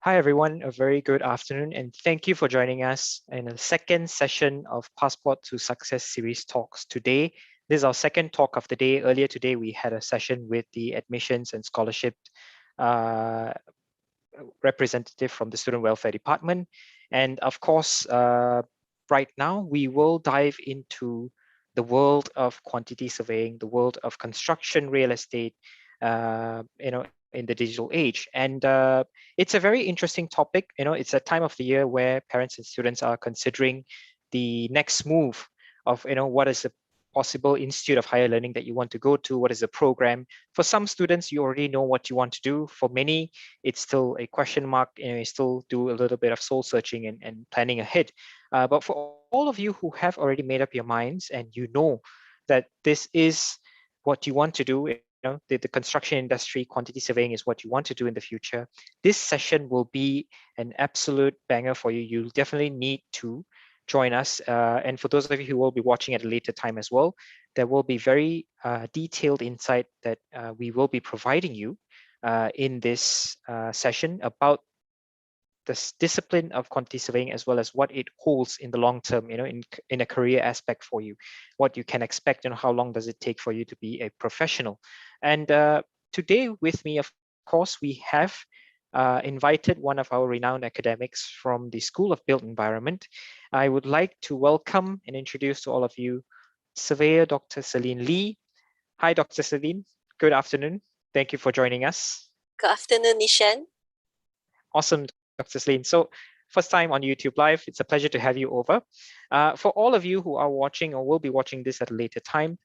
Hi, everyone. A very good afternoon, and thank you for joining us in a second session of Passport to Success series talks. Today, this is our second talk of the day. Earlier today, we had a session with the admissions and scholarship uh, representative from the Student Welfare Department. And of course, right now, we will dive into the world of quantity surveying, the world of construction real estate, in the digital age. And it's a very interesting topic. It's a time of the year where parents and students are considering the next move of, what is the possible institute of higher learning that you want to go to, what is the program. For some students, you already know what you want to do. For many, it's still a question mark. You still do a little bit of soul searching and planning ahead. But for all of you who have already made up your minds and you know that this is what you want to do, the construction industry, quantity surveying is what you want to do in the future, this session will be an absolute banger for you. You'll definitely need to join us. And for those of you who will be watching at a later time as well, there will be very detailed insight that we will be providing you in this session about this discipline of quantity surveying, as well as what it holds in the long term, in a career aspect for you, what you can expect, how long does it take for you to be a professional. And today with me, of course, we have invited one of our renowned academics from the School of Built Environment. I would like to welcome and introduce to all of you Surveyor Dr. Celine Lee. Hi, Dr. Celine. Good afternoon. Thank you for joining us. Good afternoon, Nishan. Awesome, Dr. Celine. So first time on YouTube Live, it's a pleasure to have you over. For all of you who are watching or will be watching this at a later time,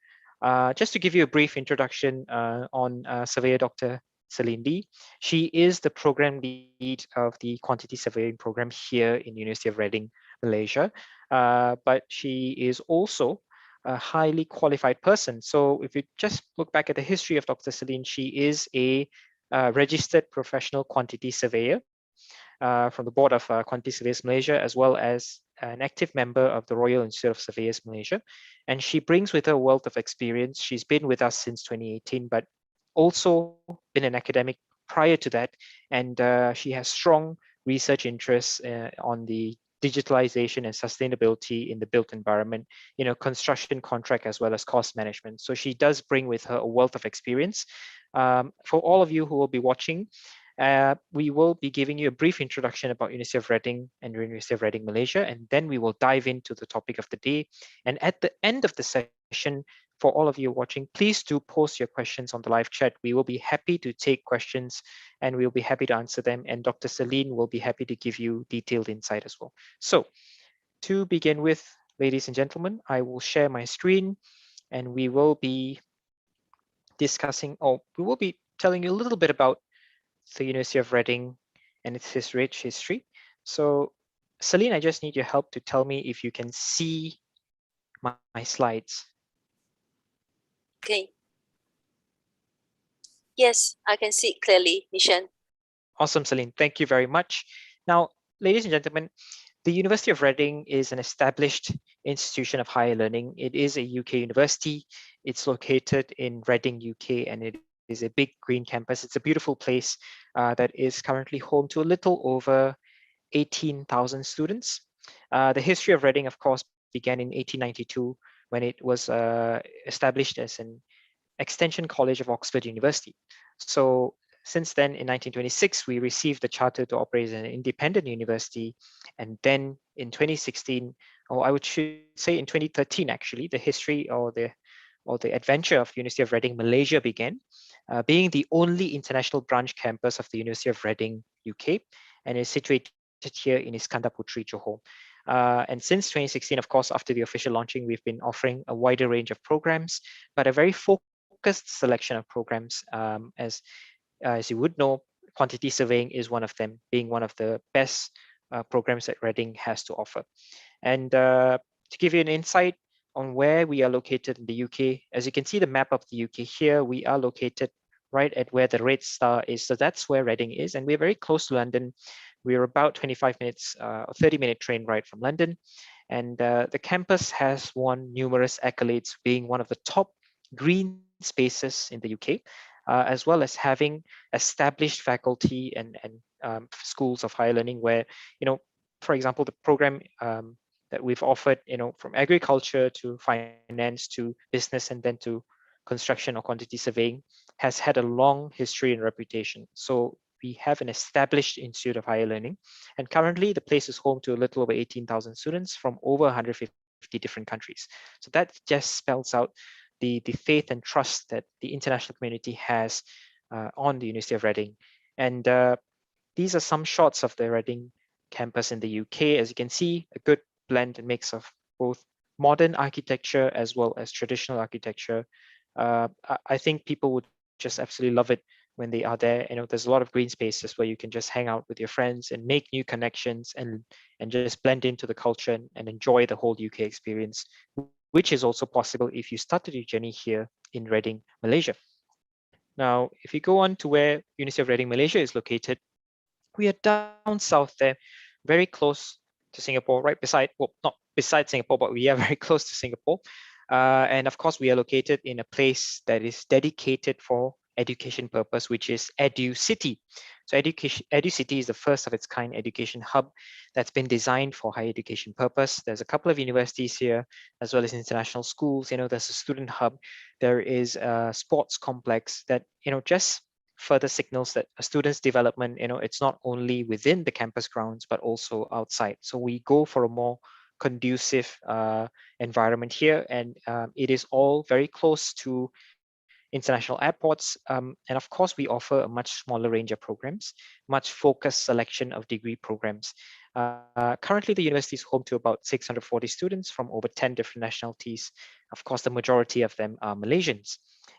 just to give you a brief introduction on Surveyor Dr. Celine Lee. She is the program lead of the quantity surveying program here in University of Reading, Malaysia. But she is also a highly qualified person. So if you just look back at the history of Dr. Celine, she is a registered professional quantity surveyor from the board of Quantity Surveyors Malaysia, as well as an active member of the Royal Institute of Surveyors Malaysia. And she brings with her a wealth of experience. She's been with us since 2018, but also been an academic prior to that. And she has strong research interests on the digitalization and sustainability in the built environment, construction contract, as well as cost management. So she does bring with her a wealth of experience. For all of you who will be watching, we will be giving you a brief introduction about University of Reading and University of Reading, Malaysia, and then we will dive into the topic of the day. And at the end of the session, for all of you watching, please do post your questions on the live chat. We will be happy to take questions and we'll be happy to answer them. And Dr. Celine will be happy to give you detailed insight as well. So to begin with, ladies and gentlemen, I will share my screen and we will be discussing, or we will be telling you a little bit about the University of Reading and its rich history. So Celine, I just need your help to tell me if you can see my slides. Okay. Yes, I can see it clearly, Nishan. Awesome, Celine. Thank you very much. Now, ladies and gentlemen, the University of Reading is an established institution of higher learning. It is a UK university. It's located in Reading, UK, and it is a big green campus. It's a beautiful place that is currently home to a little over 18,000 students. The history of Reading, of course, began in 1892 when it was established as an extension college of Oxford University. So since then, in 1926, we received the charter to operate as an independent university. And then in 2016, or I should say in 2013, actually, the history or the adventure of University of Reading, Malaysia began, being the only international branch campus of the University of Reading, UK, and is situated here in Iskandar Puteri, Johor. And since 2016, of course, after the official launching, we've been offering a wider range of programs, but a very focused selection of programs. As you would know, quantity surveying is one of them, being one of the best programs that Reading has to offer. And to give you an insight on where we are located in the UK, as you can see the map of the UK here, we are located right at where the red star is. So that's where Reading is. And we're very close to London. We're about 25 minutes, 30-minute train ride from London. And the campus has won numerous accolades, being one of the top green spaces in the UK, as well as having established faculty and schools of higher learning where, for example, the program that we've offered, from agriculture to finance to business and then to construction or quantity surveying has had a long history and reputation. So we have an established institute of higher learning, and currently the place is home to a little over 18,000 students from over 150 different countries. So that just spells out the faith and trust that the international community has on the University of Reading. And these are some shots of the Reading campus in the UK. As you can see, a good blend and mix of both modern architecture as well as traditional architecture. I think people would just absolutely love it when they are there. There's a lot of green spaces where you can just hang out with your friends and make new connections and just blend into the culture and enjoy the whole UK experience, which is also possible if you started your journey here in Reading, Malaysia. Now, if you go on to where University of Reading, Malaysia is located, we are down south there, very close to Singapore, right beside, well, not beside Singapore, but we are very close to Singapore. And of course, we are located in a place that is dedicated for education purpose, which is Edu City. So Edu City is the first of its kind education hub that's been designed for higher education purpose. There's a couple of universities here, as well as international schools. There's a student hub. There is a sports complex that, just further signals that a student's development, it's not only within the campus grounds, but also outside. So we go for a more conducive environment here, and it is all very close to international airports. And of course, we offer a much smaller range of programs, much focused selection of degree programs. Currently, the university is home to about 640 students from over 10 different nationalities. Of course, the majority of them are Malaysians.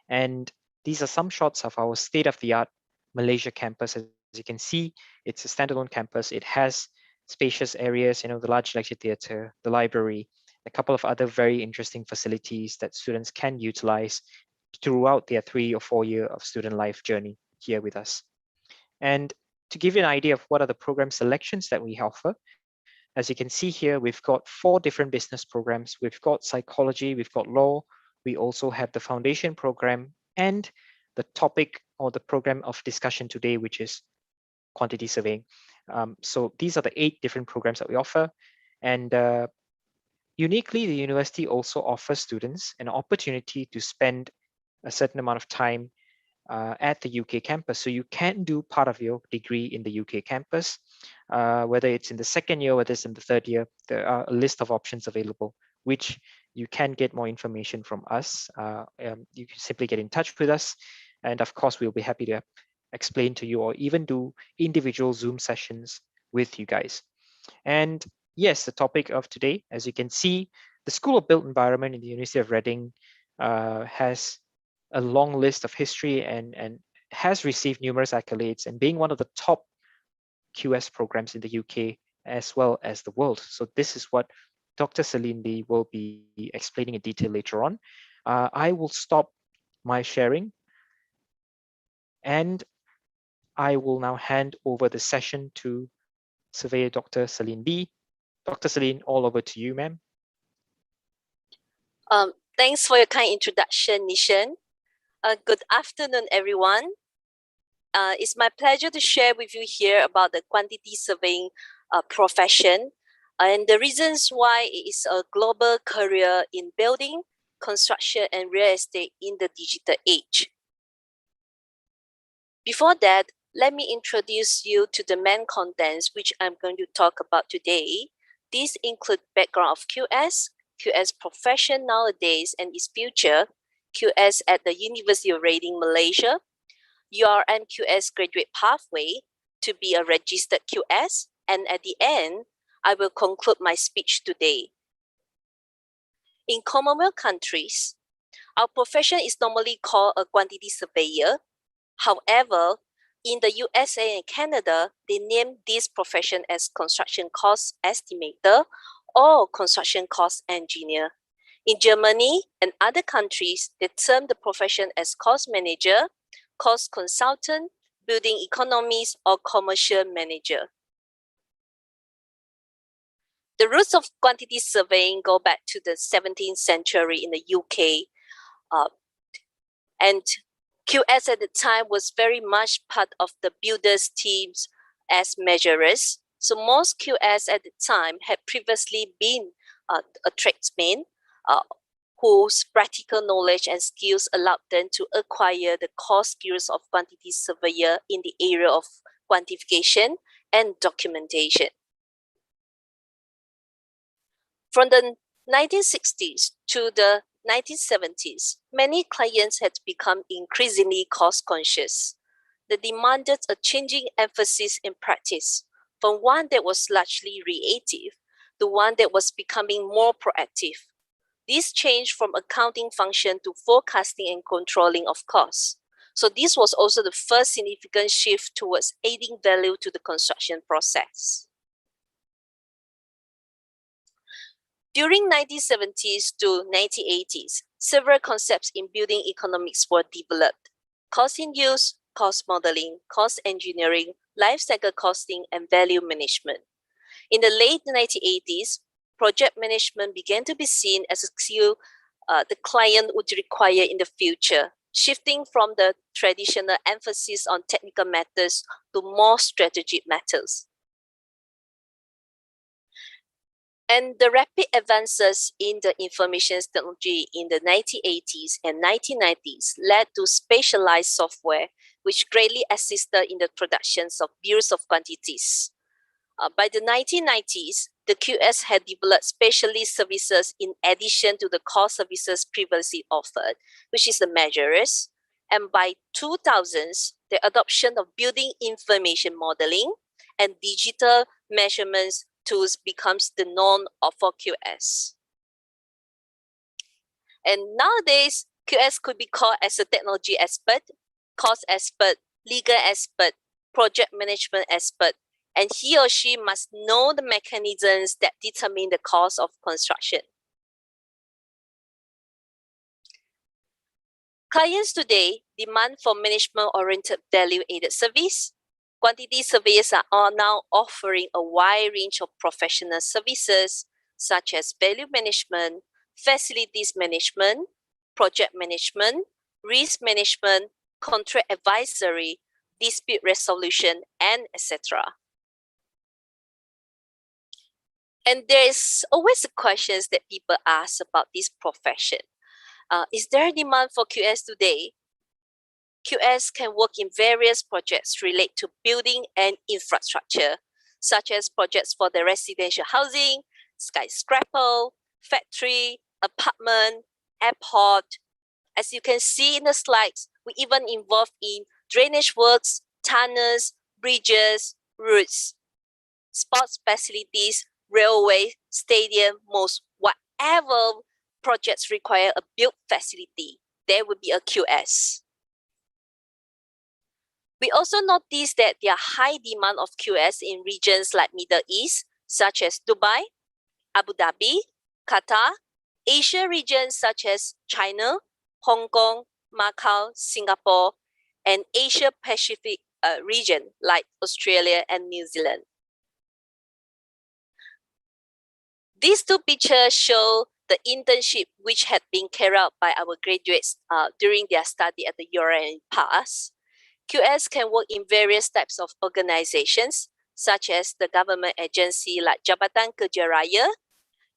And these are some shots of our state-of-the-art Malaysia campus. As you can see, it's a standalone campus. It has spacious areas, the large lecture theatre, the library, a couple of other very interesting facilities that students can utilize throughout their 3 or 4 year of student life journey here with us. And to give you an idea of what are the program selections that we offer, as you can see here, we've got 4 different business programs. We've got psychology, we've got law, we also have the foundation program and the topic or the program of discussion today, which is quantity surveying. So these are the 8 different programs that we offer. And uniquely, the university also offers students an opportunity to spend a certain amount of time at the UK campus. So you can do part of your degree in the UK campus, whether it's in the second year, whether it's in the third year. There are a list of options available, which you can get more information from us. You can simply get in touch with us. And of course, we'll be happy to explain to you or even do individual Zoom sessions with you guys. And yes, the topic of today, as you can see, the School of Built Environment in the University of Reading has a long list of history and has received numerous accolades, and being one of the top QS programs in the UK as well as the world. So this is what Dr. Celine Lee will be explaining in detail later on. I will stop my sharing and I will now hand over the session to Surveyor Dr. Celine Lee. Dr. Celine, all over to you, ma'am. Thanks for your kind introduction, Nishan. Good afternoon, everyone. It's my pleasure to share with you here about the quantity surveying profession and the reasons why it is a global career in building, construction, and real estate in the digital age. Before that, let me introduce you to the main contents which I'm going to talk about today. These include background of QS, QS profession nowadays and its future, QS at the University of Reading, Malaysia, your MQS graduate pathway to be a registered QS, and at the end, I will conclude my speech today. In Commonwealth countries, our profession is normally called a quantity surveyor. However, in the USA and Canada, they name this profession as construction cost estimator or construction cost engineer. In Germany and other countries, they term the profession as cost manager, cost consultant, building economist, or commercial manager. The roots of quantity surveying go back to the 17th century in the UK. And QS at the time was very much part of the builders' teams as measurers. So most QS at the time had previously been a tradesman whose practical knowledge and skills allowed them to acquire the core skills of quantity surveyor in the area of quantification and documentation. From the 1960s to the 1970s, many clients had become increasingly cost conscious. They demanded a changing emphasis in practice, from one that was largely reactive to one that was becoming more proactive. This changed from accounting function to forecasting and controlling of costs. So this was also the first significant shift towards adding value to the construction process. During 1970s to 1980s, several concepts in building economics were developed: cost in use, cost modeling, cost engineering, life cycle costing, and value management. In the late 1980s, project management began to be seen as a skill the client would require in the future, shifting from the traditional emphasis on technical matters to more strategic matters. And the rapid advances in the information technology in the 1980s and 1990s led to specialized software, which greatly assisted in the productions of bills of quantities. By the 1990s, the QS had developed specialist services in addition to the core services previously offered, which is the measurers. And by 2000s, the adoption of building information modeling and digital measurements tools becomes the norm for QS. And nowadays, QS could be called as a technology expert, cost expert, legal expert, project management expert, and he or she must know the mechanisms that determine the cost of construction. Clients today demand for management-oriented value-added service. Quantity surveyors are now offering a wide range of professional services such as value management, facilities management, project management, risk management, contract advisory, dispute resolution, and etc. And there is always the questions that people ask about this profession. Is there a demand for QS today? QS can work in various projects related to building and infrastructure, such as projects for the residential housing, skyscraper, factory, apartment, airport. As you can see in the slides, we even involved in drainage works, tunnels, bridges, roads, sports facilities, railway, stadium, malls, whatever projects require a built facility, there will be a QS. We also notice that there are high demand of QS in regions like Middle East, such as Dubai, Abu Dhabi, Qatar, Asia regions such as China, Hong Kong, Macau, Singapore, and Asia Pacific region like Australia and New Zealand. These two pictures show the internship which had been carried out by our graduates during their study at the URN past. QS can work in various types of organizations, such as the government agency like Jabatan Kerja Raya,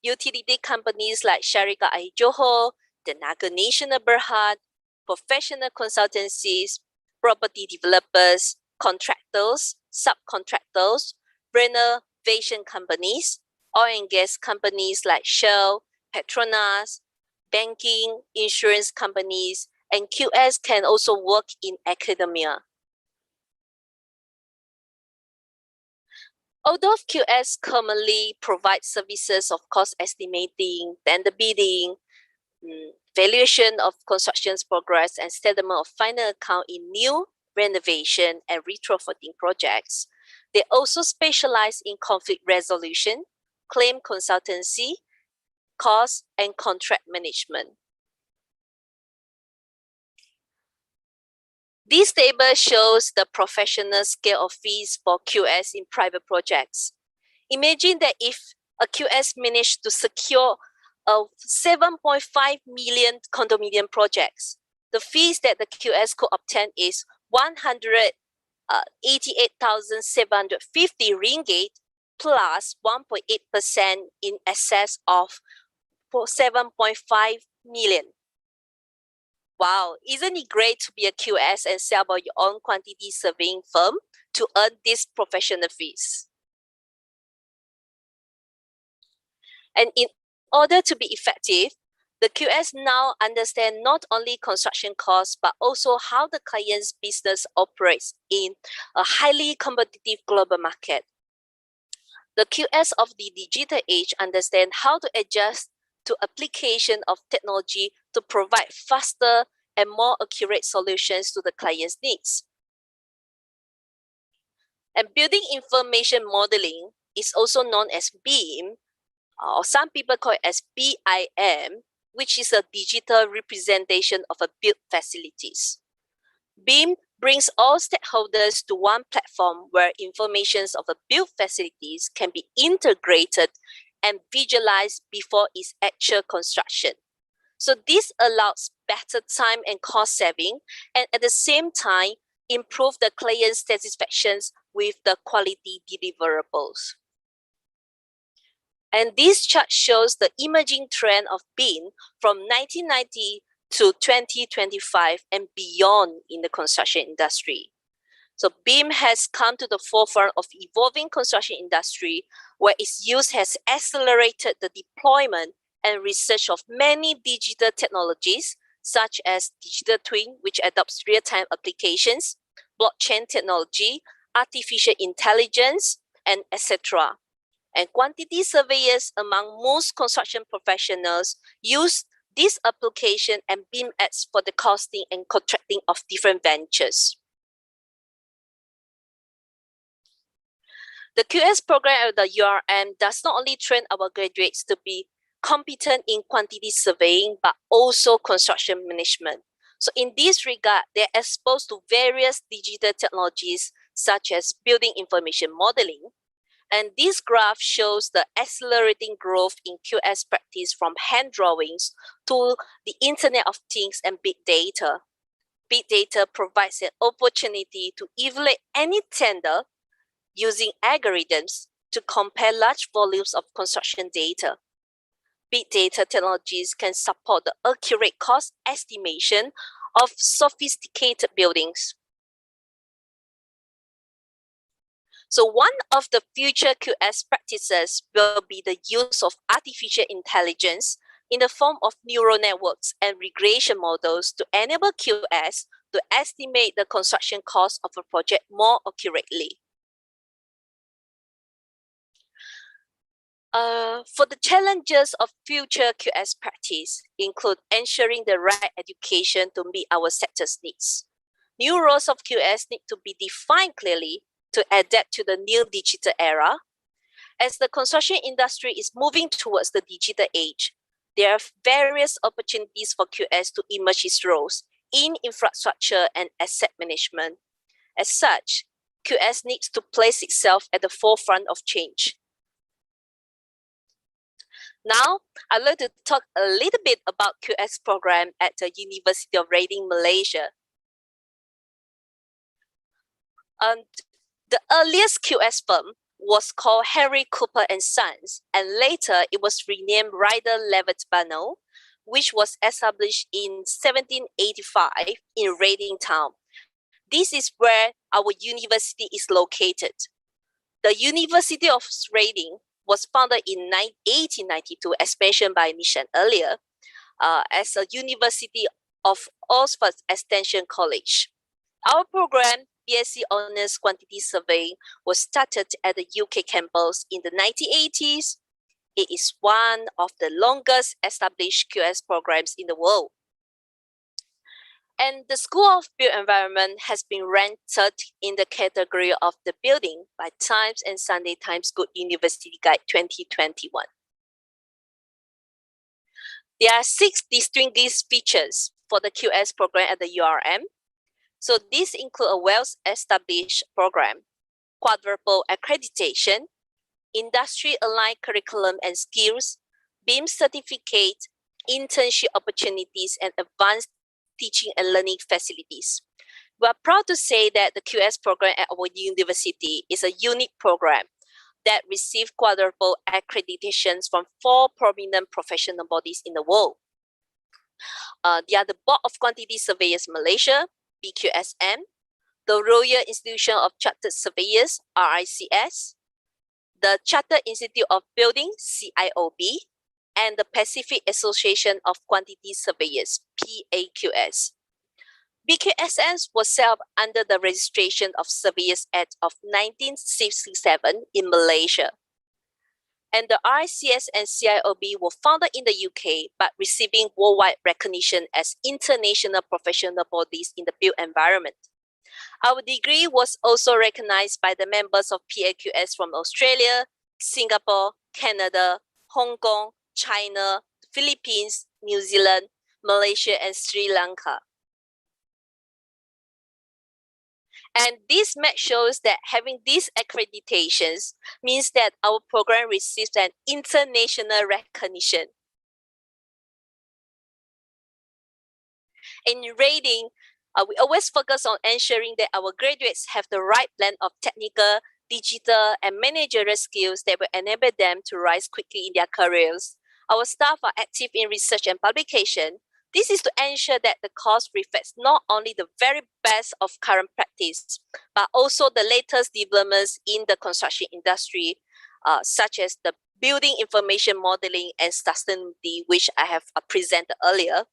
utility companies like Syarikat Air Johor, Tenaga Nasional Berhad, professional consultancies, property developers, contractors, subcontractors, renovation companies, oil and gas companies like Shell, Petronas, banking, insurance companies, and QS can also work in academia. Although QS commonly provides services of cost estimating, tender bidding, valuation of construction's progress, and settlement of final account in new, renovation, and retrofitting projects, they also specialize in conflict resolution, claim consultancy, cost, and contract management. This table shows the professional scale of fees for QS in private projects. Imagine that if a QS managed to secure a 7.5 million condominium projects, the fees that the QS could obtain is 100 88,750 ringgit plus 1.8% in excess of 7.5 million. Wow, isn't it great to be a QS and sell by your own quantity surveying firm to earn these professional fees? And in order to be effective, the QS now understand not only construction costs, but also how the client's business operates in a highly competitive global market. The QS of the digital age understand how to adjust to application of technology to provide faster and more accurate solutions to the client's needs. And building information modeling is also known as BIM, or some people call it as BIM, which is a digital representation of a built facilities. BIM brings all stakeholders to one platform where information of the built facilities can be integrated and visualized before its actual construction. So this allows better time and cost saving, and at the same time, improve the client's satisfaction with the quality deliverables. And this chart shows the emerging trend of BIM from 1990 to 2025 and beyond in the construction industry. So BIM has come to the forefront of evolving construction industry, where its use has accelerated the deployment and research of many digital technologies, such as digital twin, which adopts real-time applications, blockchain technology, artificial intelligence, and etc. And quantity surveyors among most construction professionals use this application and BIM apps for the costing and contracting of different ventures. The QS program at the URM does not only train our graduates to be competent in quantity surveying, but also construction management. So in this regard, they're exposed to various digital technologies such as building information modeling. And this graph shows the accelerating growth in QS practice from hand drawings to the Internet of Things and big data. Big data provides an opportunity to evaluate any tender using algorithms to compare large volumes of construction data. Big data technologies can support the accurate cost estimation of sophisticated buildings. So one of the future QS practices will be the use of artificial intelligence in the form of neural networks and regression models to enable QS to estimate the construction cost of a project more accurately. For the challenges of future QS practice include ensuring the right education to meet our sector's needs. New roles of QS need to be defined clearly to adapt to the new digital era. As the construction industry is moving towards the digital age, there are various opportunities for QS to emerge its roles in infrastructure and asset management. As such, QS needs to place itself at the forefront of change. Now, I'd like to talk a little bit about QS program at the University of Reading, Malaysia. The earliest QS firm was called Henry Cooper and Sons, and later it was renamed Ryder Levitt Bano, which was established in 1785 in Reading Town. This is where our university is located. The University of Reading was founded in 1892, as mentioned by Nishan earlier, as a University of Oxford Extension College. Our program, BSc Honours Quantity Surveying, was started at the UK campus in the 1980s. It is one of the longest established QS programs in the world. And the School of Built Environment has been ranked third in the category of the building by Times and Sunday Times Good University Guide 2021. There are 6 distinguished features for the QS program at the URM. So these include a well-established program, quadruple accreditation, industry-aligned curriculum and skills, BIM certificate, internship opportunities, and advanced teaching and learning facilities. We are proud to say that the QS program at our university is a unique program that received quadruple accreditations from 4 prominent professional bodies in the world. They are the Board of Quantity Surveyors Malaysia, BQSM, the Royal Institution of Chartered Surveyors, RICS, the Chartered Institute of Building, CIOB, and the Pacific Association of Quantity Surveyors, PAQS. BQSM was set up under the Registration of Surveyors Act of 1967 in Malaysia. And the RICS and CIOB were founded in the UK, but receiving worldwide recognition as international professional bodies in the built environment. Our degree was also recognized by the members of PAQS from Australia, Singapore, Canada, Hong Kong, China, Philippines, New Zealand, Malaysia, and Sri Lanka. And this map shows that having these accreditations means that our program receives an international recognition. In rating, we always focus on ensuring that our graduates have the right blend of technical, digital, and managerial skills that will enable them to rise quickly in their careers. Our staff are active in research and publication. This is to ensure that the course reflects not only the very best of current practice, but also the latest developments in the construction industry, such as the building information modeling and sustainability, which I have presented earlier.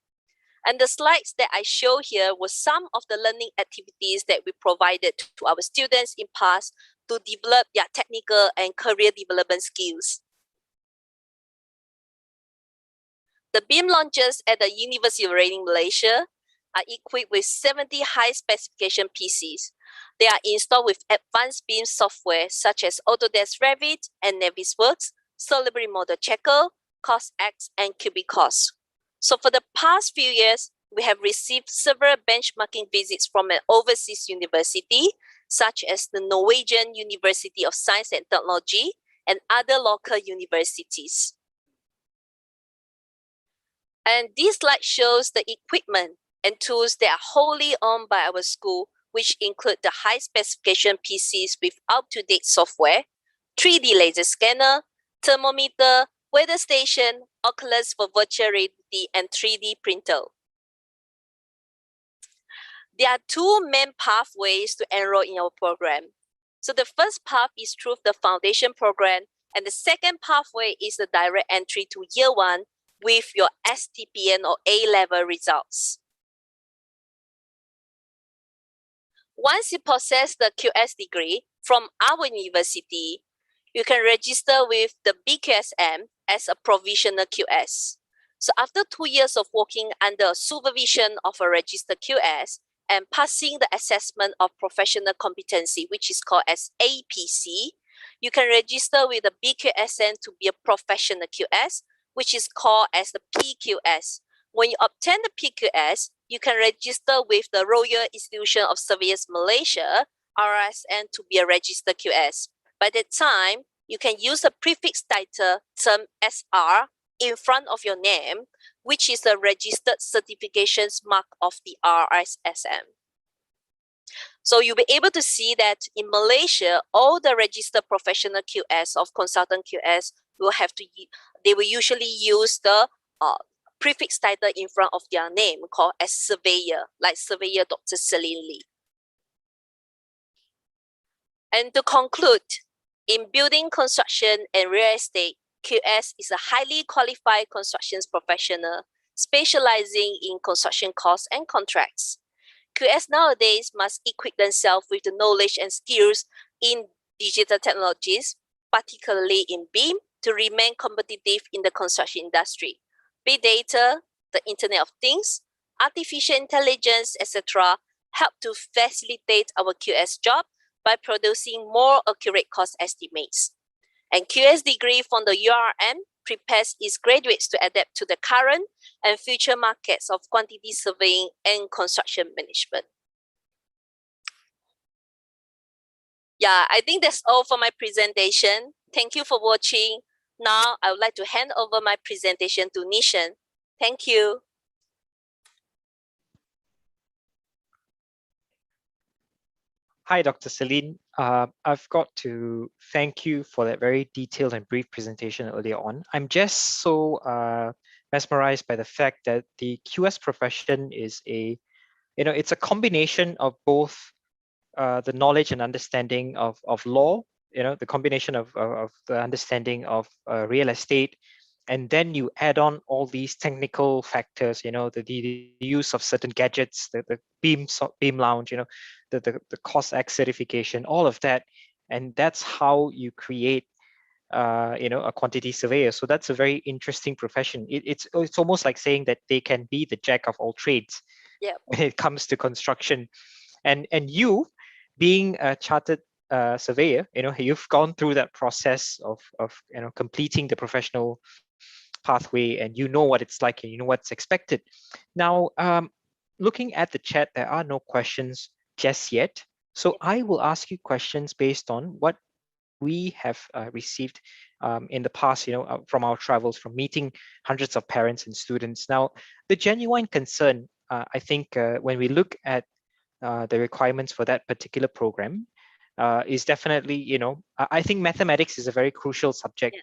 And the slides that I show here were some of the learning activities that we provided to our students in past to develop their technical and career development skills. The beam launchers at the University of Reading, Malaysia are equipped with 70 high specification PCs. They are installed with advanced beam software such as Autodesk Revit and Navisworks, Celebrity Model Checker, CosX, and Cubicos. So for the past few years, we have received several benchmarking visits from an overseas university, such as the Norwegian University of Science and Technology and other local universities. And this slide shows the equipment and tools that are wholly owned by our school, which include the high specification PCs with up-to-date software, 3D laser scanner, thermometer, weather station, Oculus for virtual reality, and 3D printer. There are 2 main pathways to enroll in our program. So the first path is through the foundation program, and the second pathway is the direct entry to year 1 with your STPN or A-level results. Once you possess the QS degree from our university, you can register with the BQSM as a provisional QS. So after 2 years of working under supervision of a registered QS and passing the assessment of professional competency, which is called as APC, you can register with the BQSM to be a professional QS, which is called as the PQS. When you obtain the PQS, you can register with the Royal Institution of Surveyors Malaysia, RSN, to be a registered QS. By that time, you can use the prefix title term SR in front of your name, which is the registered certifications mark of the RSSM. So you'll be able to see that in Malaysia, all the registered professional QS of consultant QS will have to, they will usually use the prefix title in front of their name called as surveyor, like surveyor Dr. Celine Lee. And to conclude, in building, construction, and real estate, QS is a highly qualified construction professional specializing in construction costs and contracts. QS nowadays must equip themselves with the knowledge and skills in digital technologies, particularly in BIM, to remain competitive in the construction industry. Big data, the Internet of Things, artificial intelligence, etc., help to facilitate our QS job by producing more accurate cost estimates. And QS degree from the URM prepares its graduates to adapt to the current and future markets of quantity surveying and construction management. Yeah, I think that's all for my presentation. Thank you for watching. Now, I would like to hand over my presentation to Nishan. Thank you. Hi, Dr. Celine. I've got to thank you for that very detailed and brief presentation earlier on. I'm just so mesmerized by the fact that the QS profession is it's a combination of both the knowledge and understanding of law, the combination of the understanding of real estate, and then you add on all these technical factors, the use of certain gadgets, the beam lounge, the COSAC certification, all of that, and that's how you create a quantity surveyor. So that's a very interesting profession. It's almost like saying that they can be the jack of all trades when it comes to construction. And you, being a chartered surveyor, you've gone through that process of completing the professional pathway, and you know what it's like, and you know what's expected. Now, looking at the chat, there are no questions just yet. So I will ask you questions based on what we have received in the past, from our travels, from meeting hundreds of parents and students. Now, the genuine concern, I think, when we look at the requirements for that particular program, is definitely, I think mathematics is a very crucial subject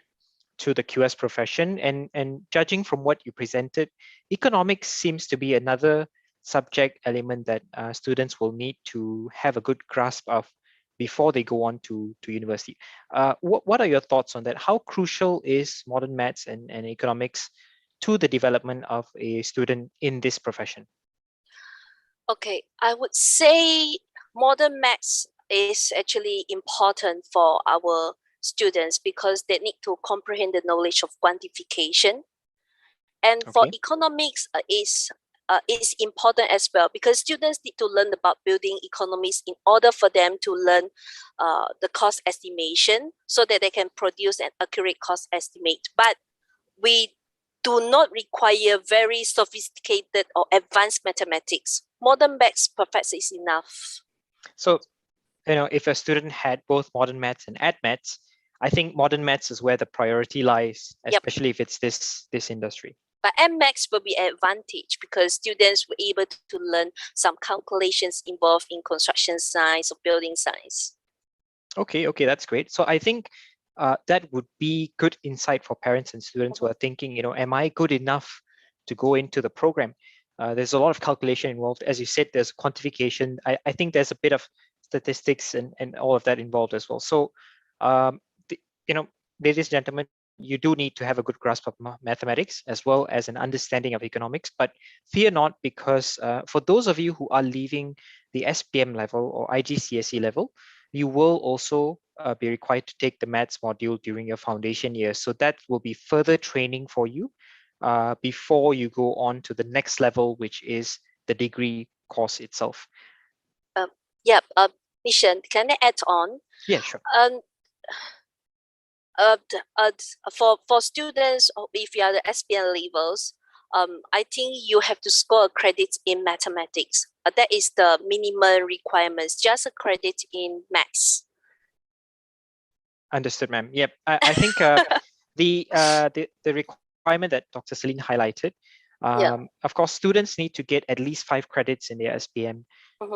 to the QS profession. And judging from what you presented, economics seems to be another subject element that students will need to have a good grasp of before they go on to university. What are your thoughts on that? How crucial is modern maths and economics to the development of a student in this profession? Okay, I would say modern maths is actually important for our students because they need to comprehend the knowledge of quantification. And for Okay. economics is important as well because students need to learn about building economies in order for them to learn the cost estimation so that they can produce an accurate cost estimate. But we do not require very sophisticated or advanced mathematics. Modern maths perfect is enough. So, if a student had both modern maths and ad maths, I think modern maths is where the priority lies, especially if it's this industry. But MMax will be an advantage because students were able to learn some calculations involved in construction science or building science. Okay, that's great. So I think that would be good insight for parents and students who are thinking, am I good enough to go into the program? There's a lot of calculation involved. As you said, there's quantification. I think there's a bit of statistics and all of that involved as well. So, the, ladies and gentlemen, you do need to have a good grasp of mathematics as well as an understanding of economics. But fear not, because for those of you who are leaving the SPM level or IGCSE level, you will also be required to take the maths module during your foundation year. So that will be further training for you before you go on to the next level, which is the degree course itself. Nishan, can I add on? Yeah, sure. For students, if you are the SPM levels, I think you have to score a credit in mathematics. That is the minimum requirements, just a credit in maths. Understood, ma'am. Yep. I think the requirement that Dr. Celine highlighted, of course, students need to get at least 5 credits in their SPM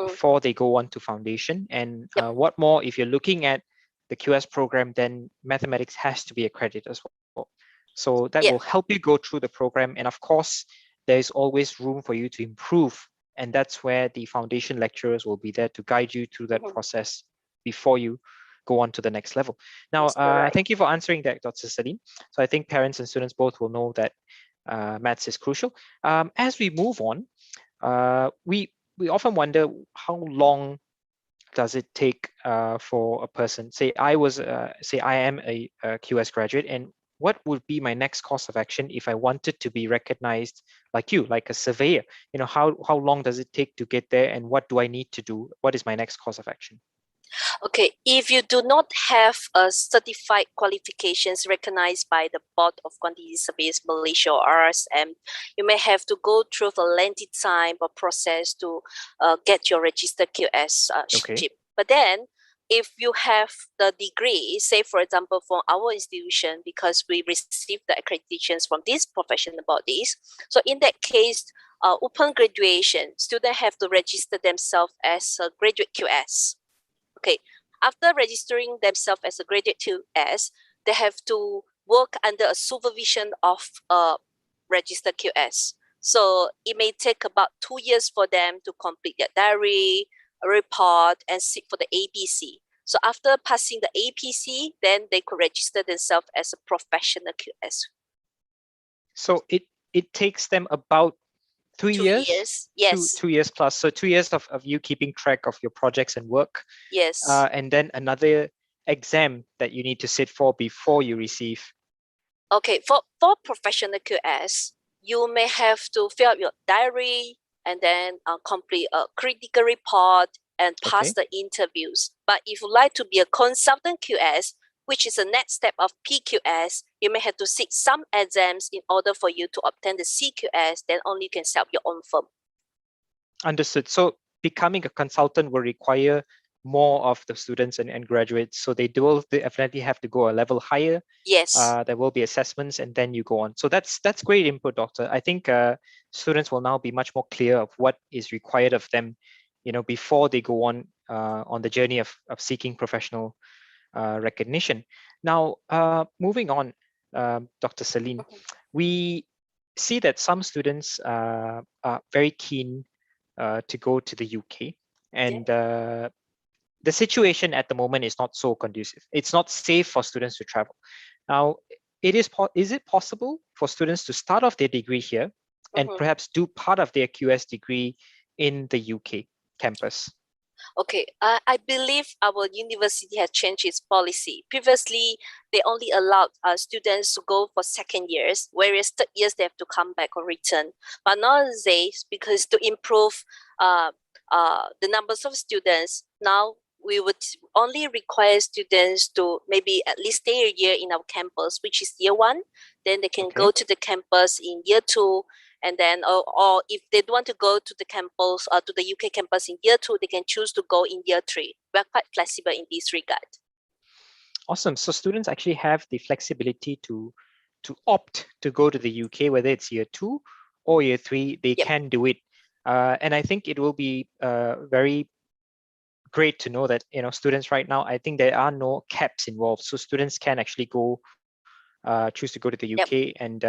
before they go on to foundation. And what more, if you're looking at the QS program, then mathematics has to be a credit as well. So that will help you go through the program. And of course, there's always room for you to improve. And that's where the foundation lecturers will be there to guide you through that process before you go on to the next level. Now, thank you for answering that, Dr. Celine. So I think parents and students both will know that maths is crucial. As we move on, we often wonder how long does it take for a person? Say I am a QS graduate, and what would be my next course of action if I wanted to be recognized like you, like a surveyor? How long does it take to get there, and what do I need to do? What is my next course of action? Okay, if you do not have a certified qualifications recognized by the Board of Quantity Surveyors Malaysia or RSM, you may have to go through a lengthy time or process to get your registered QS ship. But then, if you have the degree, say for example from our institution, because we receive the accreditations from these professional bodies, so in that case, upon graduation, students have to register themselves as a graduate QS. Okay, after registering themselves as a graduate QS, they have to work under a supervision of a registered QS. So it may take about 2 years for them to complete their diary, a report, and sit for the APC. So after passing the APC, then they could register themselves as a professional QS. So it takes them about 3 2 years? years, yes. 2 years plus. So 2 years of you keeping track of your projects and work. Yes. And then another exam that you need to sit for before you receive. Okay, for professional QS, you may have to fill out your diary and then complete a critical report and pass the interviews. But if you like to be a consultant QS, which is the next step of PQS, you may have to sit some exams in order for you to obtain the CQS, then only you can set up your own firm. Understood. So becoming a consultant will require more of the students and graduates. So they definitely have to go a level higher. Yes. There will be assessments and then you go on. So that's great input, Doctor. I think students will now be much more clear of what is required of them, before they go on the journey of seeking professional recognition. Now, moving on, Dr. Celine, we see that some students are very keen to go to the UK, and the situation at the moment is not so conducive. It's not safe for students to travel. Now, is it possible for students to start off their degree here and perhaps do part of their QS degree in the UK campus? Okay, I believe our university has changed its policy. Previously, they only allowed students to go for second years, whereas third years they have to come back or return. But nowadays, because to improve the numbers of students, now we would only require students to maybe at least stay a year in our campus, which is year 1. Then they can go to the campus in year 2. And then, or if they don't want to go to the campus or to the UK campus in year 2, they can choose to go in year 3. We're quite flexible in this regard. Awesome. So students actually have the flexibility to opt to go to the UK, whether it's year 2 or year 3, they can do it. And I think it will be very great to know that students right now, I think there are no caps involved, so students can actually go choose to go to the UK. And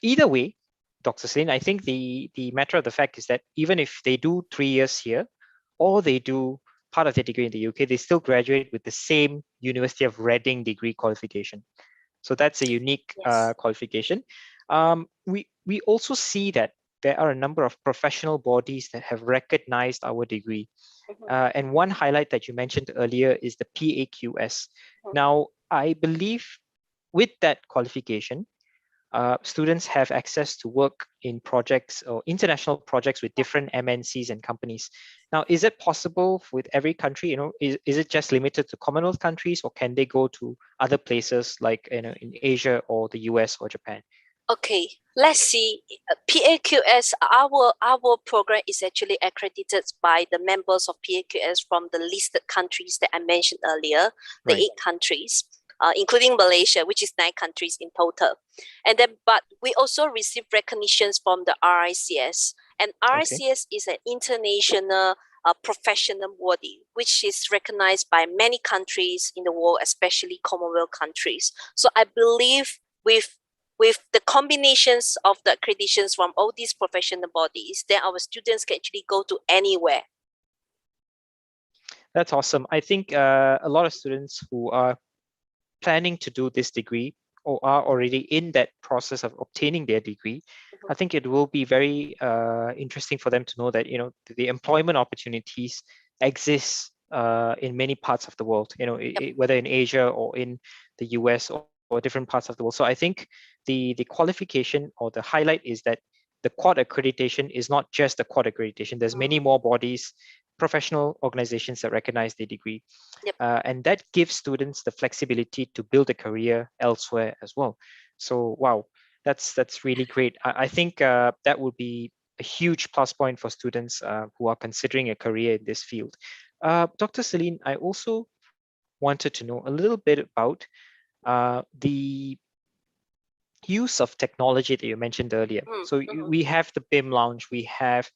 either way, Dr. Celine, I think the matter of the fact is that even if they do 3 years here, or they do part of their degree in the UK, they still graduate with the same University of Reading degree qualification. So that's a unique qualification. We also see that there are a number of professional bodies that have recognized our degree. And one highlight that you mentioned earlier is the PAQS. Now, I believe with that qualification, students have access to work in projects or international projects with different MNCs and companies. Now, is it possible with every country? Is it just limited to Commonwealth countries, or can they go to other places like in Asia or the US or Japan? Okay, let's see. PAQS, our program is actually accredited by the members of PAQS from the listed countries that I mentioned earlier, the 8 countries. Including Malaysia, which is 9 countries in total. And then, but we also receive recognitions from the RICS. And RICS is an international professional body, which is recognized by many countries in the world, especially Commonwealth countries. So I believe with the combinations of the accreditations from all these professional bodies, then our students can actually go to anywhere. That's awesome. I think a lot of students who are planning to do this degree or are already in that process of obtaining their degree, I think it will be very interesting for them to know that the employment opportunities exist in many parts of the world. Whether in Asia or in the US or different parts of the world. So I think the qualification or the highlight is that the quad accreditation is not just the quad accreditation. There's many more bodies, professional organizations that recognize the degree. And that gives students the flexibility to build a career elsewhere as well. So, wow, that's really great. I think that would be a huge plus point for students who are considering a career in this field. Dr. Celine, I also wanted to know a little bit about the use of technology that you mentioned earlier. So we have the BIM lounge, we have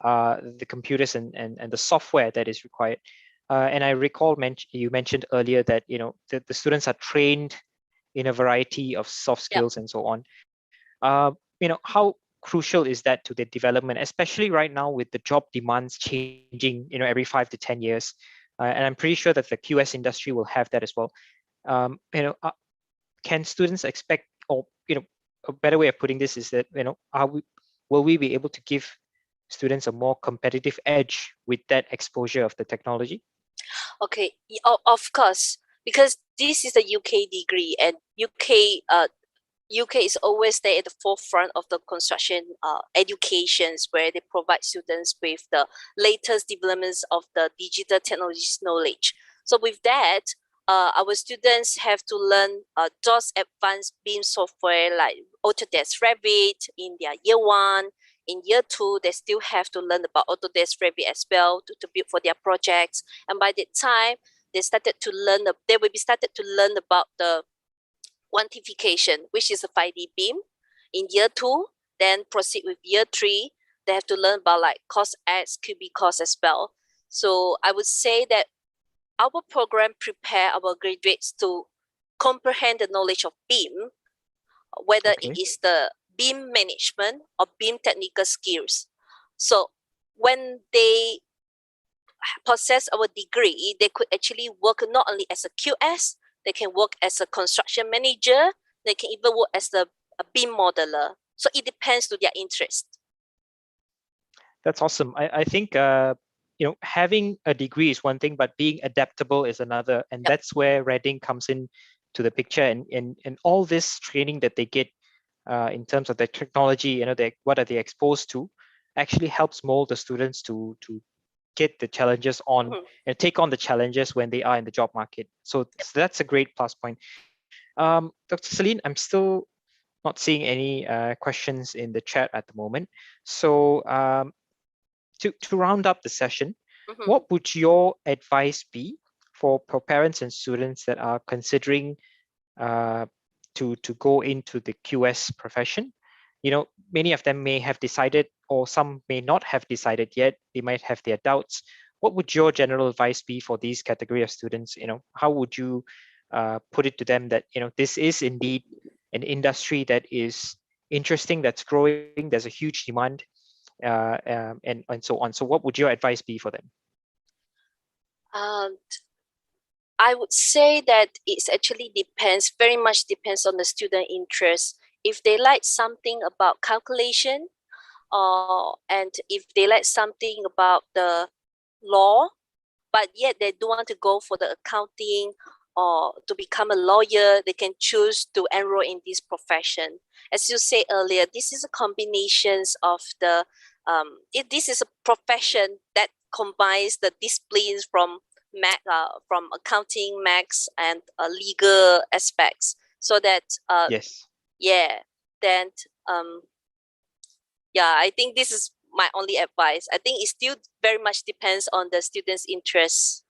the computers and the software that is required. And I recall you mentioned earlier that the students are trained in a variety of soft Yep. skills and so on. How crucial is that to their development, especially right now with the job demands changing, every 5 to 10 years? And I'm pretty sure that the QS industry will have that as well. Can students expect, or a better way of putting this is that will we be able to give students a more competitive edge with that exposure of the technology? Okay, of course, because this is a UK degree, and UK is always there at the forefront of the construction educations, where they provide students with the latest developments of the digital technologies knowledge. So with that, our students have to learn those advanced BIM software like Autodesk Revit in their year one. In year two, they still have to learn about Autodesk Revit as well to build for their projects. And by that time, they will be started to learn about the quantification, which is a 5D BIM in year two. Then proceed with year three. They have to learn about like cost X, cubic cost as well. So I would say that our program prepare our graduates to comprehend the knowledge of BIM, whether Okay. it is the BIM management or BIM technical skills. So when they possess our degree, they could actually work not only as a QS, they can work as a construction manager, they can even work as a BIM modeler. So it depends to their interest. That's awesome. I think having a degree is one thing, but being adaptable is another, and Yep. that's where Reading comes in to the picture, and all this training that they get in terms of the technology, what are they exposed to, actually helps mold the students to get the challenges on and take on the challenges when they are in the job market. So that's a great plus point. Dr. Celine, I'm still not seeing any questions in the chat at the moment. So to round up the session, what would your advice be for parents and students that are considering to go into the QS profession? Many of them may have decided, or some may not have decided yet. They might have their doubts. What would your general advice be for these category of students? How would you put it to them that this is indeed an industry that is interesting, that's growing, there's a huge demand, and so on. So what would your advice be for them? I would say that it actually very much depends on the student interest. If they like something about calculation, and if they like something about the law, but yet they don't want to go for the accounting or to become a lawyer, they can choose to enroll in this profession. As you said earlier, this is a combination of this is a profession that combines the disciplines from from accounting, maths, and legal aspects. So that Yes. then I think this is my only advice. I think it still very much depends on the student's interests.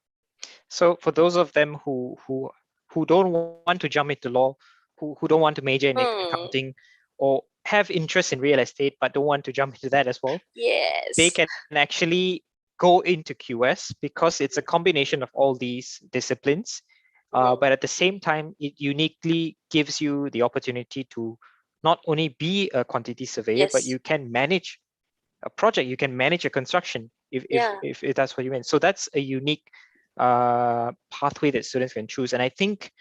So for those of them who don't want to jump into law, who don't want to major in accounting, or have interest in real estate but don't want to jump into that as well, yes, they can actually go into QS because it's a combination of all these disciplines. But at the same time, it uniquely gives you the opportunity to not only be a quantity surveyor, but you can manage a project, you can manage a construction if that's what you mean. So that's a unique pathway that students can choose. And I think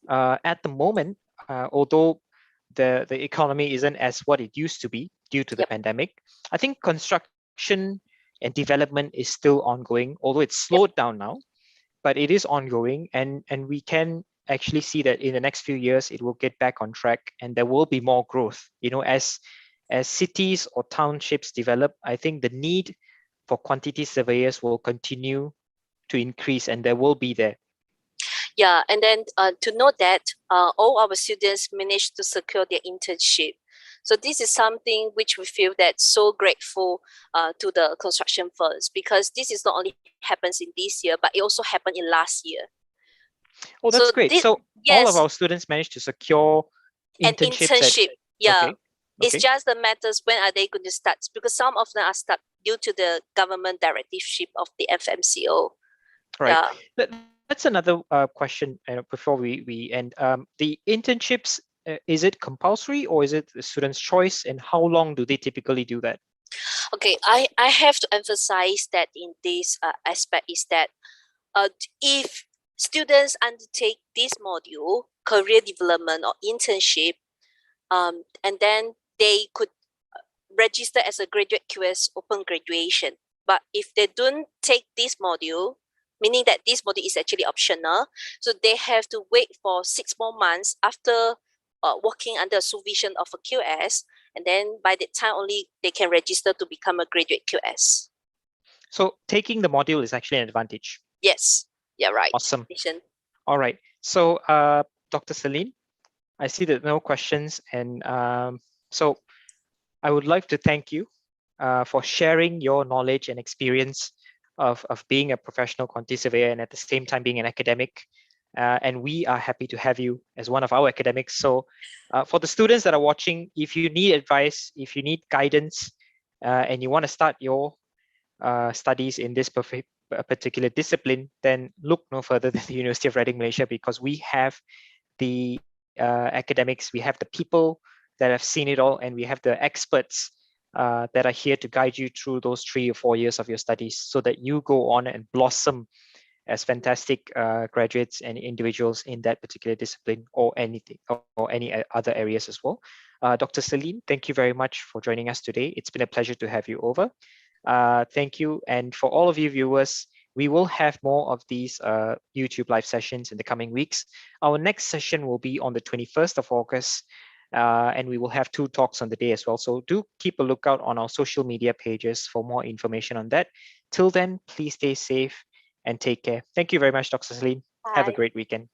at the moment, although the economy isn't as what it used to be due to the pandemic, I think construction and development is still ongoing, although it's slowed down now, but it is ongoing, and we can actually see that in the next few years it will get back on track and there will be more growth. As cities or townships develop, I think the need for quantity surveyors will continue to increase, and there will be there. Yeah, and then to note that all our students managed to secure their internship. So this is something which we feel that so grateful to the construction firms, because this is not only happens in this year, but it also happened in last year. Oh, that's great. So all of our students managed to secure internships. Okay. It's just the matters when are they going to start, because some of them are stuck due to the government directive of the FMCO. Right. Yeah. That's another question before we end. The internships, is it compulsory or is it the student's choice? And how long do they typically do that? Okay, I have to emphasize that in this aspect is that if students undertake this module, career development or internship, and then they could register as a graduate QS open graduation. But if they don't take this module, meaning that this module is actually optional, so they have to wait for 6 more months after working under supervision of a QS, and then by that time only they can register to become a graduate QS. So taking the module is actually an advantage. Yes, you're right. Awesome. All right. So Dr. Celine, I see that no questions. And so I would like to thank you for sharing your knowledge and experience of being a professional quantity surveyor and at the same time being an academic. And we are happy to have you as one of our academics. So for the students that are watching, if you need advice, if you need guidance, and you want to start your studies in this particular discipline, then look no further than the University of Reading, Malaysia, because we have the academics, we have the people that have seen it all, and we have the experts that are here to guide you through those 3 or 4 years of your studies so that you go on and blossom as fantastic graduates and individuals in that particular discipline or anything or any other areas as well. Dr. Celine, thank you very much for joining us today. It's been a pleasure to have you over. Thank you. And for all of you viewers, we will have more of these YouTube live sessions in the coming weeks. Our next session will be on the 21st of August, and we will have 2 talks on the day as well. So do keep a lookout on our social media pages for more information on that. Till then, please stay safe and take care. Thank you very much, Dr. Celine. Have a Bye. great weekend.